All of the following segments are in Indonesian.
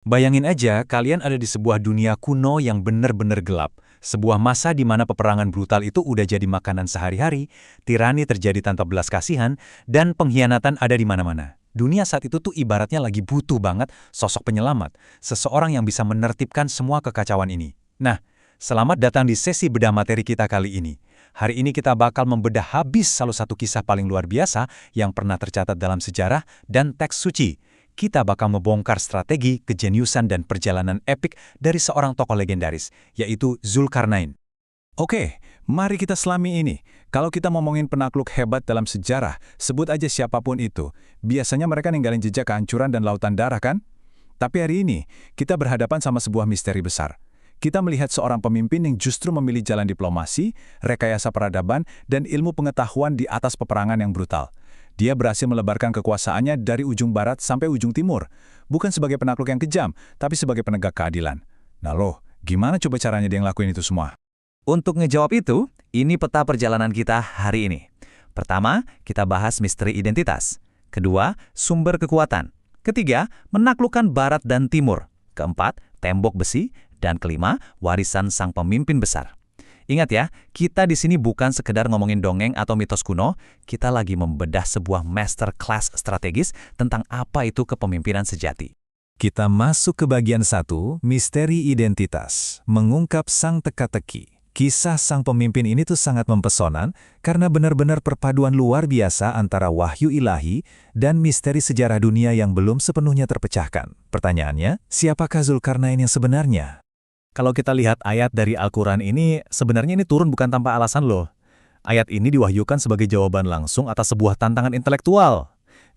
Bayangin aja, kalian ada di sebuah dunia kuno yang benar-benar gelap. Sebuah masa di mana peperangan brutal itu udah jadi makanan sehari-hari, tirani terjadi tanpa belas kasihan, dan pengkhianatan ada di mana-mana. Dunia saat itu tuh ibaratnya lagi butuh banget sosok penyelamat, seseorang yang bisa menertibkan semua kekacauan ini. Nah, selamat datang di sesi bedah materi kita kali ini. Hari ini kita bakal membedah habis salah satu kisah paling luar biasa yang pernah tercatat dalam sejarah dan teks suci. Kita bakal membongkar strategi, kejeniusan, dan perjalanan epik dari seorang tokoh legendaris, yaitu Zulkarnain. Oke, mari kita selami ini. Kalau kita ngomongin penakluk hebat dalam sejarah, sebut aja siapapun itu. Biasanya mereka ninggalin jejak kehancuran dan lautan darah kan? Tapi hari ini, kita berhadapan sama sebuah misteri besar. Kita melihat seorang pemimpin yang justru memilih jalan diplomasi, rekayasa peradaban, dan ilmu pengetahuan di atas peperangan yang brutal. Dia berhasil melebarkan kekuasaannya dari ujung barat sampai ujung timur. Bukan sebagai penakluk yang kejam, tapi sebagai penegak keadilan. Nah loh, gimana coba caranya dia ngelakuin itu semua? Untuk ngejawab itu, ini peta perjalanan kita hari ini. Pertama, kita bahas misteri identitas. Kedua, sumber kekuatan. Ketiga, menaklukkan barat dan timur. Keempat, tembok besi. Dan kelima, warisan sang pemimpin besar. Ingat ya, kita di sini bukan sekedar ngomongin dongeng atau mitos kuno, kita lagi membedah sebuah master class strategis tentang apa itu kepemimpinan sejati. Kita masuk ke bagian 1, misteri identitas, mengungkap sang teka-teki. Kisah sang pemimpin ini tuh sangat mempesona karena benar-benar perpaduan luar biasa antara wahyu ilahi dan misteri sejarah dunia yang belum sepenuhnya terpecahkan. Pertanyaannya, siapakah Zulkarnain yang sebenarnya? Kalau kita lihat ayat dari Al-Quran ini, sebenarnya ini turun bukan tanpa alasan loh. Ayat ini diwahyukan sebagai jawaban langsung atas sebuah tantangan intelektual.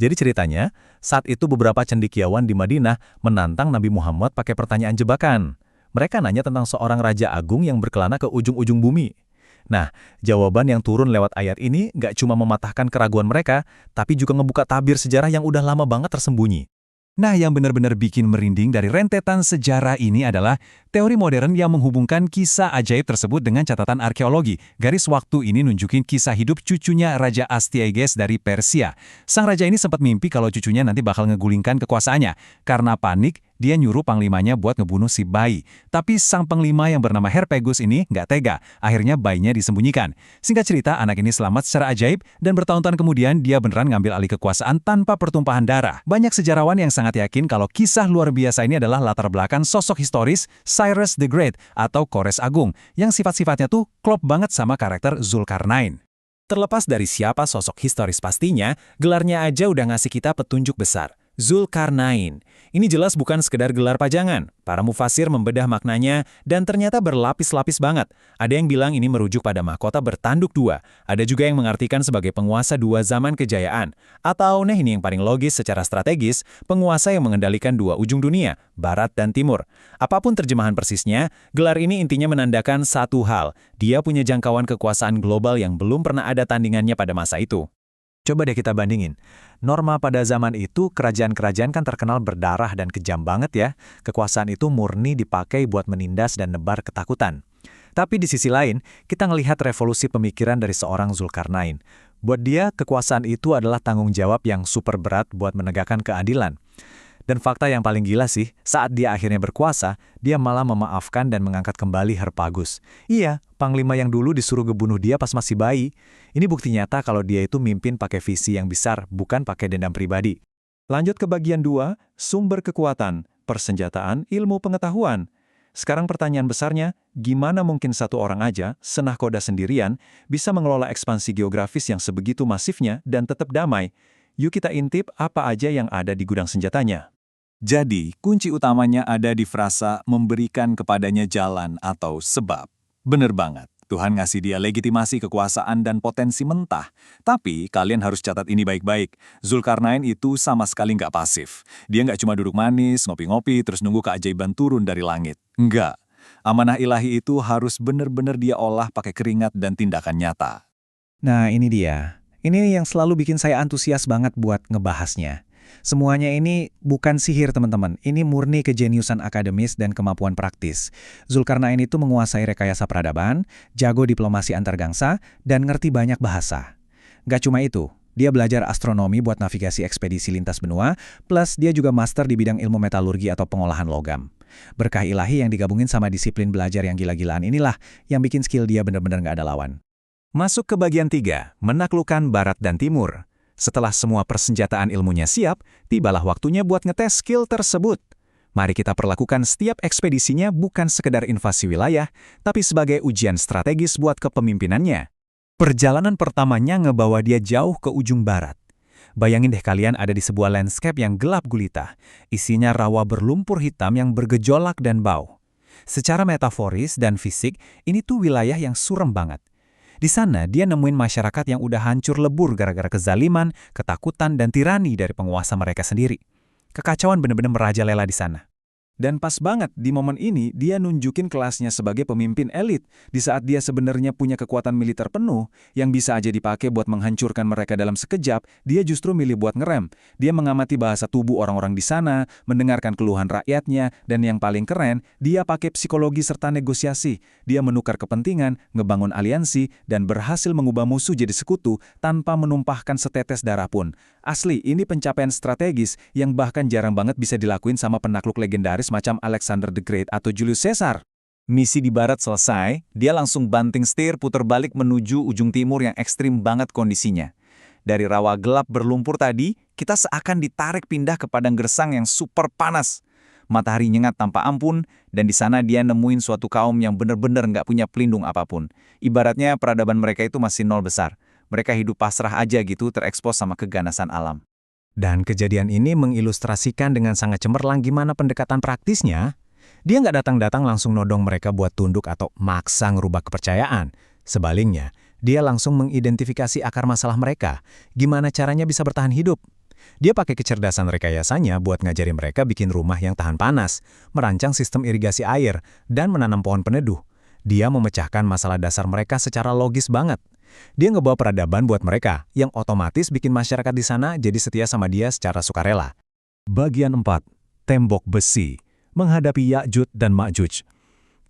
Jadi ceritanya, saat itu beberapa cendekiawan di Madinah menantang Nabi Muhammad pakai pertanyaan jebakan. Mereka nanya tentang seorang raja agung yang berkelana ke ujung-ujung bumi. Nah, jawaban yang turun lewat ayat ini nggak cuma mematahkan keraguan mereka, tapi juga ngebuka tabir sejarah yang udah lama banget tersembunyi. Nah, yang benar-benar bikin merinding dari rentetan sejarah ini adalah teori modern yang menghubungkan kisah ajaib tersebut dengan catatan arkeologi. Garis waktu ini nunjukin kisah hidup cucunya Raja Astyages dari Persia. Sang raja ini sempat mimpi kalau cucunya nanti bakal ngegulingkan kekuasaannya. Karena panik, dia nyuruh panglimanya buat ngebunuh si bayi. Tapi sang panglima yang bernama Herpegus ini nggak tega. Akhirnya bayinya disembunyikan. Singkat cerita, anak ini selamat secara ajaib dan bertahun-tahun kemudian dia beneran ngambil alih kekuasaan tanpa pertumpahan darah. Banyak sejarawan yang sangat yakin kalau kisah luar biasa ini adalah latar belakang sosok historis Cyrus the Great atau Kores Agung yang sifat-sifatnya tuh klop banget sama karakter Zulkarnain. Terlepas dari siapa sosok historis pastinya, gelarnya aja udah ngasih kita petunjuk besar. Zulkarnain. Ini jelas bukan sekedar gelar pajangan. Para mufasir membedah maknanya dan ternyata berlapis-lapis banget. Ada yang bilang ini merujuk pada mahkota bertanduk dua. Ada juga yang mengartikan sebagai penguasa dua zaman kejayaan. Atau ini yang paling logis secara strategis, penguasa yang mengendalikan dua ujung dunia, barat dan timur. Apapun terjemahan persisnya, gelar ini intinya menandakan satu hal. Dia punya jangkauan kekuasaan global yang belum pernah ada tandingannya pada masa itu. Coba deh kita bandingin. Norma pada zaman itu, kerajaan-kerajaan kan terkenal berdarah dan kejam banget ya. Kekuasaan itu murni dipakai buat menindas dan nebar ketakutan. Tapi di sisi lain, kita ngelihat revolusi pemikiran dari seorang Zulkarnain. Buat dia, kekuasaan itu adalah tanggung jawab yang super berat buat menegakkan keadilan. Dan fakta yang paling gila sih, saat dia akhirnya berkuasa, dia malah memaafkan dan mengangkat kembali Herpagus. Iya, panglima yang dulu disuruh ngebunuh dia pas masih bayi. Ini bukti nyata kalau dia itu mimpin pakai visi yang besar, bukan pakai dendam pribadi. Lanjut ke bagian 2, sumber kekuatan, persenjataan, ilmu pengetahuan. Sekarang pertanyaan besarnya, gimana mungkin satu orang aja, senahkoda sendirian, bisa mengelola ekspansi geografis yang sebegitu masifnya dan tetap damai? Yuk kita intip apa aja yang ada di gudang senjatanya. Jadi, kunci utamanya ada di frasa memberikan kepadanya jalan atau sebab. Bener banget, Tuhan ngasih dia legitimasi kekuasaan dan potensi mentah. Tapi, kalian harus catat ini baik-baik. Zulkarnain itu sama sekali nggak pasif. Dia nggak cuma duduk manis, ngopi-ngopi, terus nunggu keajaiban turun dari langit. Enggak. Amanah ilahi itu harus bener-bener dia olah pakai keringat dan tindakan nyata. Nah, ini dia. Ini yang selalu bikin saya antusias banget buat ngebahasnya. Semuanya ini bukan sihir teman-teman, ini murni kejeniusan akademis dan kemampuan praktis. Zulkarnain itu menguasai rekayasa peradaban, jago diplomasi antargangsa, dan ngerti banyak bahasa. Gak cuma itu, Dia belajar astronomi buat navigasi ekspedisi lintas benua, plus dia juga master di bidang ilmu metalurgi atau pengolahan logam. Berkah ilahi yang digabungin sama disiplin belajar yang gila-gilaan inilah yang bikin skill dia benar-benar nggak ada lawan. Masuk ke bagian 3, menaklukkan Barat dan Timur. Setelah semua persenjataan ilmunya siap, tibalah waktunya buat ngetes skill tersebut. Mari kita perlakukan setiap ekspedisinya bukan sekedar invasi wilayah, tapi sebagai ujian strategis buat kepemimpinannya. Perjalanan pertamanya ngebawa dia jauh ke ujung barat. Bayangin deh kalian ada di sebuah landscape yang gelap gulita. Isinya rawa berlumpur hitam yang bergejolak dan bau. Secara metaforis dan fisik, ini tuh wilayah yang suram banget. Di sana dia nemuin masyarakat yang udah hancur lebur gara-gara kezaliman, ketakutan, dan tirani dari penguasa mereka sendiri. Kekacauan benar-benar merajalela di sana. Dan pas banget di momen ini dia nunjukin kelasnya sebagai pemimpin elit di saat dia sebenarnya punya kekuatan militer penuh yang bisa aja dipakai buat menghancurkan mereka dalam sekejap, dia justru milih buat ngerem. Dia mengamati bahasa tubuh orang-orang di sana, mendengarkan keluhan rakyatnya, dan yang paling keren, dia pakai psikologi serta negosiasi. Dia menukar kepentingan, ngebangun aliansi, dan berhasil mengubah musuh jadi sekutu tanpa menumpahkan setetes darah pun. Asli, ini pencapaian strategis yang bahkan jarang banget bisa dilakuin sama penakluk legendaris macam Alexander the Great atau Julius Caesar. Misi di barat selesai, dia langsung banting setir putar balik menuju ujung timur yang ekstrim banget kondisinya. Dari rawa gelap berlumpur tadi, kita seakan ditarik pindah ke padang gersang yang super panas. Matahari nyengat tanpa ampun, dan di sana dia nemuin suatu kaum yang benar-benar nggak punya pelindung apapun. Ibaratnya peradaban mereka itu masih nol besar. Mereka hidup pasrah aja gitu terekspos sama keganasan alam. Dan kejadian ini mengilustrasikan dengan sangat cemerlang gimana pendekatan praktisnya. Dia nggak datang-datang langsung nodong mereka buat tunduk atau maksa ngerubah kepercayaan. Sebaliknya, dia langsung mengidentifikasi akar masalah mereka, gimana caranya bisa bertahan hidup. Dia pakai kecerdasan rekayasanya buat ngajarin mereka bikin rumah yang tahan panas, merancang sistem irigasi air, dan menanam pohon peneduh. Dia memecahkan masalah dasar mereka secara logis banget. Dia ngebawa peradaban buat mereka, yang otomatis bikin masyarakat di sana jadi setia sama dia secara sukarela. Bagian 4. Tembok besi. Menghadapi Ya'juj dan Ma'juj.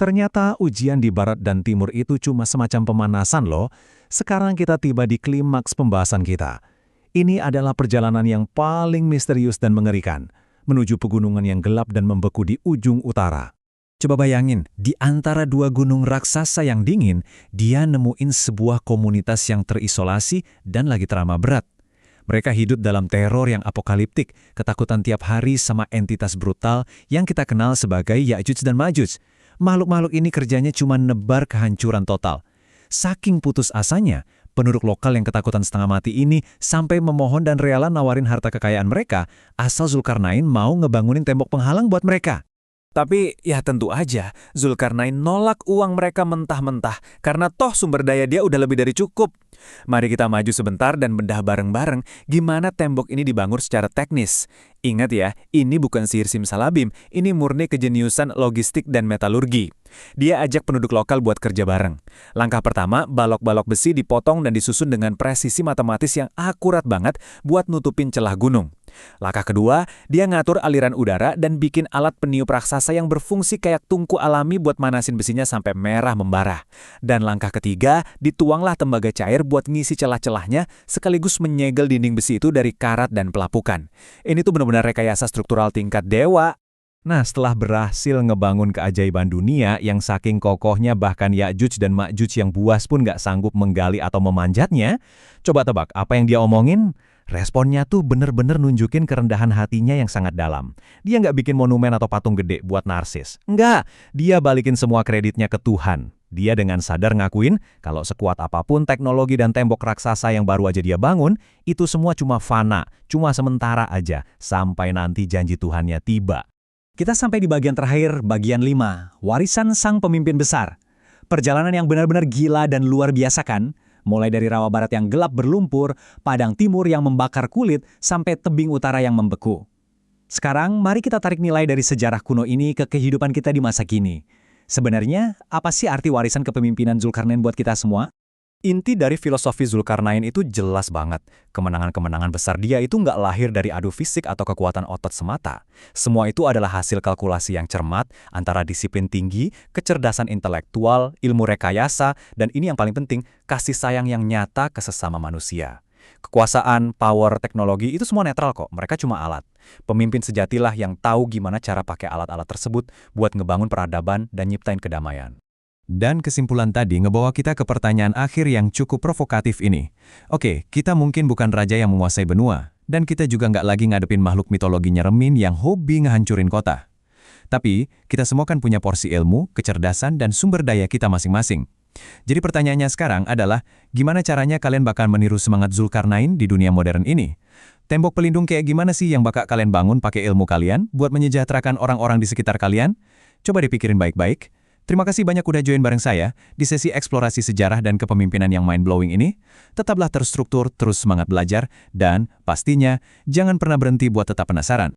Ternyata ujian di barat dan timur itu cuma semacam pemanasan loh. Sekarang kita tiba di klimaks pembahasan kita. Ini adalah perjalanan yang paling misterius dan mengerikan, menuju pegunungan yang gelap dan membeku di ujung utara. Coba bayangin, di antara dua gunung raksasa yang dingin, dia nemuin sebuah komunitas yang terisolasi dan lagi teramat berat. Mereka hidup dalam teror yang apokaliptik, ketakutan tiap hari sama entitas brutal yang kita kenal sebagai Ya'juj dan Ma'juj. Makhluk-makhluk ini kerjanya cuma nebar kehancuran total. Saking putus asanya, penduduk lokal yang ketakutan setengah mati ini sampai memohon dan rela nawarin harta kekayaan mereka asal Zulkarnain mau ngebangunin tembok penghalang buat mereka. Tapi ya tentu aja, Zulkarnain nolak uang mereka mentah-mentah karena toh sumber daya dia udah lebih dari cukup. Mari kita maju sebentar dan bedah bareng-bareng gimana tembok ini dibangun secara teknis. Ingat ya, ini bukan sihir simsalabim, ini murni kejeniusan logistik dan metalurgi. Dia ajak penduduk lokal buat kerja bareng. Langkah pertama, balok-balok besi dipotong dan disusun dengan presisi matematis yang akurat banget buat nutupin celah gunung. Langkah kedua, dia ngatur aliran udara dan bikin alat peniup raksasa yang berfungsi kayak tungku alami buat manasin besinya sampai merah membara. Dan langkah ketiga, dituanglah tembaga cair buat ngisi celah-celahnya sekaligus menyegel dinding besi itu dari karat dan pelapukan. Ini tuh benar-benar rekayasa struktural tingkat dewa. Nah, setelah berhasil ngebangun keajaiban dunia yang saking kokohnya bahkan Ya'juj dan Ma'juj yang buas pun nggak sanggup menggali atau memanjatnya, coba tebak apa yang dia omongin? Responnya tuh bener-bener nunjukin kerendahan hatinya yang sangat dalam. Dia nggak bikin monumen atau patung gede buat narsis. Nggak, dia balikin semua kreditnya ke Tuhan. Dia dengan sadar ngakuin kalau sekuat apapun teknologi dan tembok raksasa yang baru aja dia bangun, itu semua cuma fana, cuma sementara aja, sampai nanti janji Tuhannya tiba. Kita sampai di bagian terakhir, bagian 5, warisan sang pemimpin besar. Perjalanan yang benar-benar gila dan luar biasa kan? Mulai dari rawa barat yang gelap berlumpur, padang timur yang membakar kulit, sampai tebing utara yang membeku. Sekarang, mari kita tarik nilai dari sejarah kuno ini ke kehidupan kita di masa kini. Sebenarnya, apa sih arti warisan kepemimpinan Zulkarnain buat kita semua? Inti dari filosofi Zulkarnain itu jelas banget. Kemenangan-kemenangan besar dia itu nggak lahir dari adu fisik atau kekuatan otot semata. Semua itu adalah hasil kalkulasi yang cermat antara disiplin tinggi, kecerdasan intelektual, ilmu rekayasa, dan ini yang paling penting, kasih sayang yang nyata ke sesama manusia. Kekuasaan, power, teknologi itu semua netral kok, mereka cuma alat. Pemimpin sejatilah yang tahu gimana cara pakai alat-alat tersebut buat ngebangun peradaban dan nyiptain kedamaian. Dan kesimpulan tadi ngebawa kita ke pertanyaan akhir yang cukup provokatif ini. Oke, kita mungkin bukan raja yang menguasai benua, dan kita juga nggak lagi ngadepin makhluk mitologi nyeremin yang hobi ngehancurin kota. Tapi, kita semua kan punya porsi ilmu, kecerdasan, dan sumber daya kita masing-masing. Jadi pertanyaannya sekarang adalah, gimana caranya kalian bakal meniru semangat Zulkarnain di dunia modern ini? Tembok pelindung kayak gimana sih yang bakal kalian bangun pakai ilmu kalian buat menyejahterakan orang-orang di sekitar kalian? Coba dipikirin baik-baik. Terima kasih banyak udah join bareng saya di sesi eksplorasi sejarah dan kepemimpinan yang mind-blowing ini. Tetaplah terstruktur, terus semangat belajar, dan pastinya jangan pernah berhenti buat tetap penasaran.